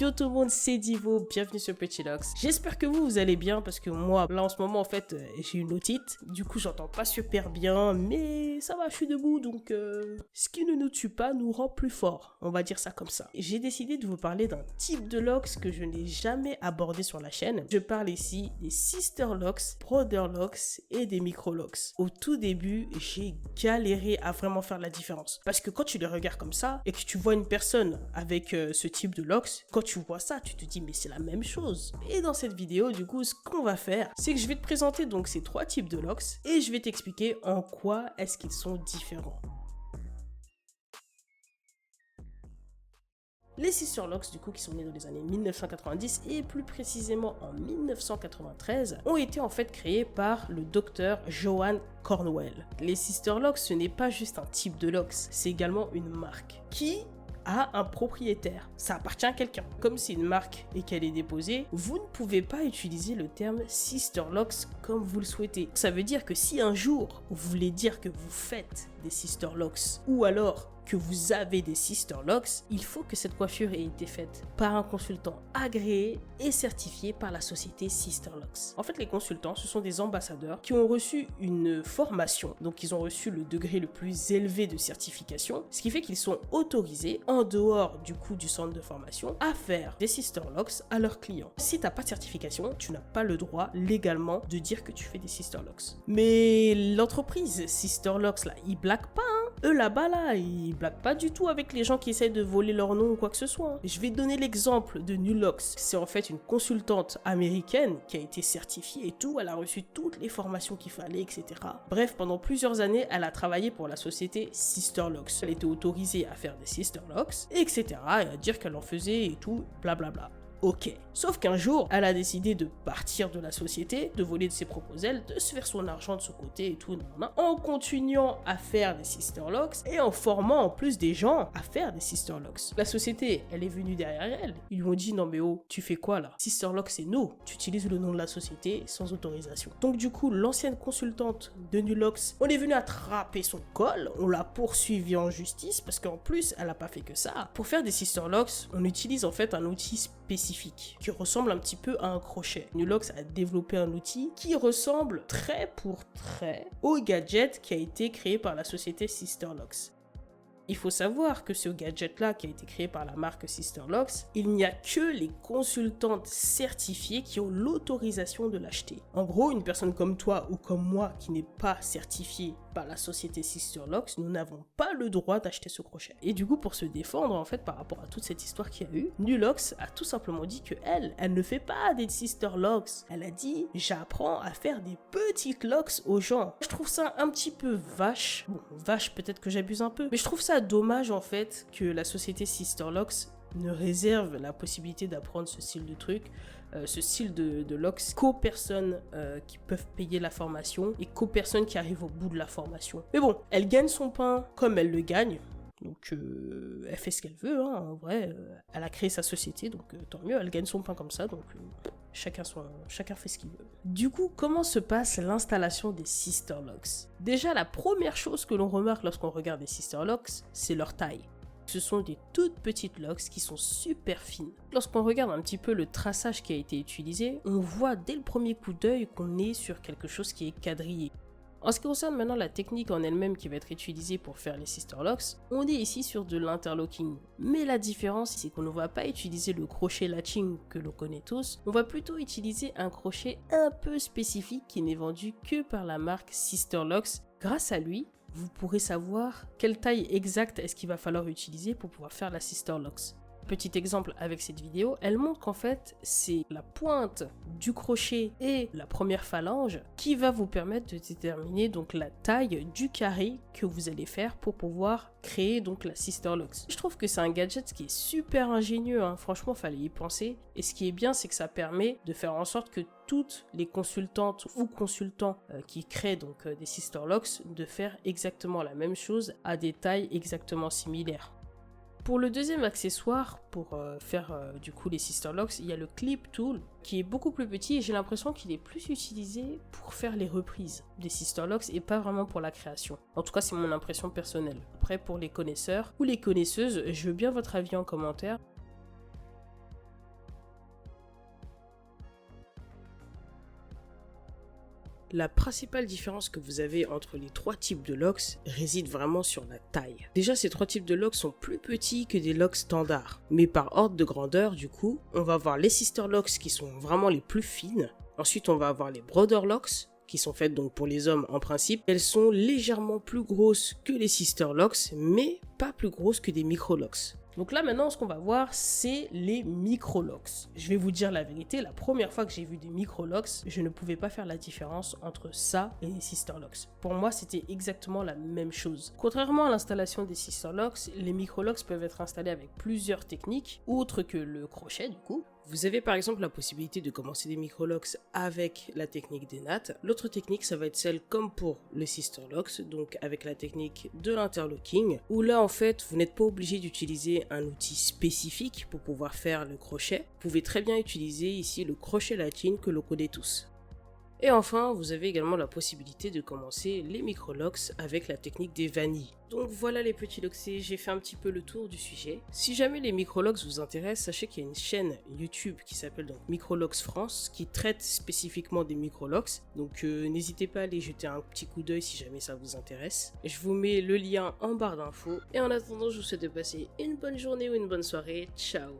Yo tout le monde, c'est Divo, bienvenue sur Petit Lox. J'espère que vous allez bien parce que moi, là en ce moment en fait, j'ai une otite. Du coup, j'entends pas super bien, mais ça va, je suis debout donc ce qui ne nous tue pas nous rend plus forts. On va dire ça comme ça. J'ai décidé de vous parler d'un type de locks que je n'ai jamais abordé sur la chaîne. Je parle ici des sister locks, brother locks et des micro locks. Au tout début, j'ai galéré à vraiment faire la différence parce que quand tu les regardes comme ça et que tu vois une personne avec ce type de locks, quand tu vois ça, tu te dis mais c'est la même chose. Et dans cette vidéo, du coup, ce qu'on va faire, c'est que je vais te présenter donc ces trois types de locks et je vais t'expliquer en quoi est-ce qu'ils sont différents. Les sister locks, du coup, qui sont nés dans les années 1990 et plus précisément en 1993, ont été en fait créés par le docteur Joan Cornwell. Les sister locks, ce n'est pas juste un type de locks, c'est également une marque qui a un propriétaire. Ça appartient à quelqu'un. Comme c'est une marque et qu'elle est déposée, vous ne pouvez pas utiliser le terme sister locks comme vous le souhaitez. Ça veut dire que si un jour vous voulez dire que vous faites des sister locks ou alors que vous avez des sister locks, il faut que cette coiffure ait été faite par un consultant agréé et certifié par la société Sister Locks. En fait, les consultants, ce sont des ambassadeurs qui ont reçu une formation, donc ils ont reçu le degré le plus élevé de certification, ce qui fait qu'ils sont autorisés, en dehors du coup du centre de formation, à faire des sister locks à leurs clients. Si tu n'as pas de certification, tu n'as pas le droit légalement de dire que tu fais des sister locks. Mais l'entreprise Sister Locks là, ils blaguent pas, hein. Eux là-bas là, ils blaguent pas du tout avec les gens qui essayent de voler leur nom ou quoi que ce soit. Je vais donner l'exemple de Nulocks. C'est en fait une consultante américaine qui a été certifiée et tout. Elle a reçu toutes les formations qu'il fallait, etc. Bref, pendant plusieurs années, elle a travaillé pour la société Sister Locks. Elle était autorisée à faire des Sister Locks, etc. Et à dire qu'elle en faisait et tout, blablabla. Ok. Sauf qu'un jour, elle a décidé de partir de la société, de voler de ses propres ailes, de se faire son argent de son côté et tout, en continuant à faire des sister locks et en formant en plus des gens à faire des sister locks. La société, elle est venue derrière elle. Ils lui ont dit non mais oh, tu fais quoi là? Sister locks c'est no. Tu utilises le nom de la société sans autorisation. Donc du coup, l'ancienne consultante de Nulocks, on est venu attraper son col, on l'a poursuivi en justice parce qu'en plus, elle a pas fait que ça. Pour faire des sister locks, on utilise en fait un outil spécifique qui ressemble un petit peu à un crochet. Nulocks a développé un outil qui ressemble trait pour trait au gadget qui a été créé par la société Sister Locks. Il faut savoir que ce gadget-là qui a été créé par la marque Sister Locks, il n'y a que les consultantes certifiées qui ont l'autorisation de l'acheter. En gros, une personne comme toi ou comme moi qui n'est pas certifiée par la société Sister Locks, nous n'avons pas le droit d'acheter ce crochet. Et du coup, pour se défendre en fait par rapport à toute cette histoire qu'il y a eu, Nulocks a tout simplement dit que elle ne fait pas des Sister Locks. Elle a dit « j'apprends à faire des petites locks aux gens ». Je trouve ça un petit peu vache. Bon, vache peut-être que j'abuse un peu, mais je trouve ça dommage en fait que la société Sister Locks ne réserve la possibilité d'apprendre ce style de truc, ce style de locks qu'aux personnes qui peuvent payer la formation et qu'aux personnes qui arrivent au bout de la formation. Mais bon, elle gagne son pain comme elle le gagne. Donc elle fait ce qu'elle veut, hein, en vrai, elle a créé sa société, donc tant mieux, elle gagne son pain comme ça, donc chacun fait ce qu'il veut. Du coup, comment se passe l'installation des sister locks? Déjà, la première chose que l'on remarque lorsqu'on regarde les sister locks, c'est leur taille. Ce sont des toutes petites locks qui sont super fines. Lorsqu'on regarde un petit peu le traçage qui a été utilisé, on voit dès le premier coup d'œil qu'on est sur quelque chose qui est quadrillé. En ce qui concerne maintenant la technique en elle-même qui va être utilisée pour faire les sister locks, on est ici sur de l'interlocking. Mais la différence, c'est qu'on ne va pas utiliser le crochet latching que l'on connaît tous, on va plutôt utiliser un crochet un peu spécifique qui n'est vendu que par la marque Sister Locks. Grâce à lui, vous pourrez savoir quelle taille exacte est-ce qu'il va falloir utiliser pour pouvoir faire la sister locks. Petit exemple avec cette vidéo, elle montre qu'en fait c'est la pointe du crochet et la première phalange qui va vous permettre de déterminer donc la taille du carré que vous allez faire pour pouvoir créer donc la sister locks. Je trouve que c'est un gadget qui est super ingénieux, hein. Franchement fallait y penser, et ce qui est bien c'est que ça permet de faire en sorte que toutes les consultantes ou consultants qui créent donc des sister locks de faire exactement la même chose à des tailles exactement similaires. Pour le deuxième accessoire, pour faire du coup les sister locks, il y a le clip tool qui est beaucoup plus petit et j'ai l'impression qu'il est plus utilisé pour faire les reprises des sister locks et pas vraiment pour la création. En tout cas, c'est mon impression personnelle. Après, pour les connaisseurs ou les connaisseuses, je veux bien votre avis en commentaire. La principale différence que vous avez entre les trois types de locks réside vraiment sur la taille. Déjà, ces trois types de locks sont plus petits que des locks standards. Mais par ordre de grandeur, du coup, on va avoir les sister locks qui sont vraiment les plus fines. Ensuite, on va avoir les brother locks, qui sont faites donc pour les hommes en principe. Elles sont légèrement plus grosses que les sister locks, mais pas plus grosses que des micro locks. Donc là maintenant ce qu'on va voir c'est les micro-locks. Je vais vous dire la vérité, la première fois que j'ai vu des micro-locks, je ne pouvais pas faire la différence entre ça et les sister locks. Pour moi c'était exactement la même chose. Contrairement à l'installation des sister locks, les micro-locks peuvent être installés avec plusieurs techniques, autres que le crochet du coup. Vous avez par exemple la possibilité de commencer des micro-locks avec la technique des nattes. L'autre technique, ça va être celle comme pour le sister locks, donc avec la technique de l'interlocking, où là en fait, vous n'êtes pas obligé d'utiliser un outil spécifique pour pouvoir faire le crochet. Vous pouvez très bien utiliser ici le crochet latine que l'on connaît tous. Et enfin, vous avez également la possibilité de commencer les micro-locks avec la technique des vanilles. Donc voilà les petits locksés, j'ai fait un petit peu le tour du sujet. Si jamais les micro-locks vous intéressent, sachez qu'il y a une chaîne YouTube qui s'appelle donc Micro-locks France qui traite spécifiquement des micro-locks. Donc n'hésitez pas à aller jeter un petit coup d'œil si jamais ça vous intéresse. Je vous mets le lien en barre d'infos. Et en attendant, je vous souhaite de passer une bonne journée ou une bonne soirée. Ciao!